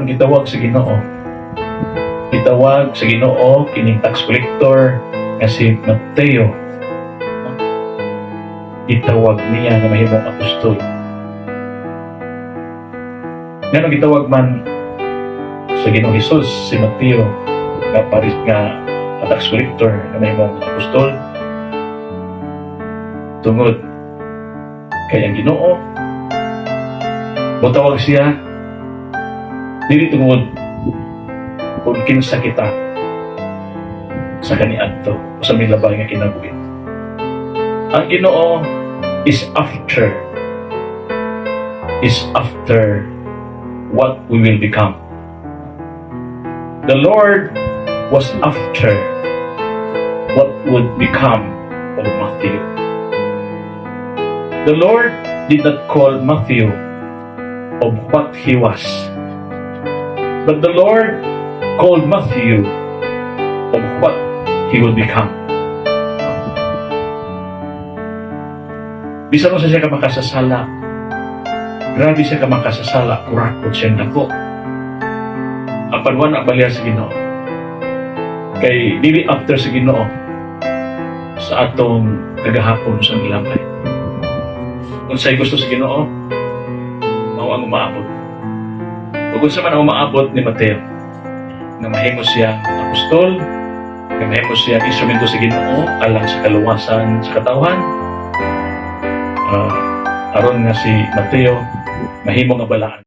karon gitawag sa Ginoo. Gitawag sa Ginoo kining tax collector nga si Mateo. Gitawag niya nga mahimong apostol. Nga gitawag man sa Ginoong Hesus si Mateo nga paris nga tax collector nga mahimong apostol. Tungod kay ang Ginoo motawag siya dili tungod kung kinsa kita sa kaniadto o sa milabay nga kinabuhi. Ang Ginoo is after what we will become. The Lord was after what would become of Matthew. The Lord did not call Matthew of what he was, but the Lord called Matthew of what he will become. Bisan mo siya ka makasasala, grabe siya ka makasasala, kurakot siya nako. Ang panwan ang balya sa Ginoo. Kay dili after sa Ginoo sa atong kagahapon sa milabay. Kung sa'y gusto sa Ginoo, mao ang umaabot. Kung sa man ang umaabot ni Mateo, na mahimo siya apostol, na mahimo siya instrumento sa Ginoo alang sa kaluwasan sa katawhan. Aron nga si Mateo mahimo nga balaan.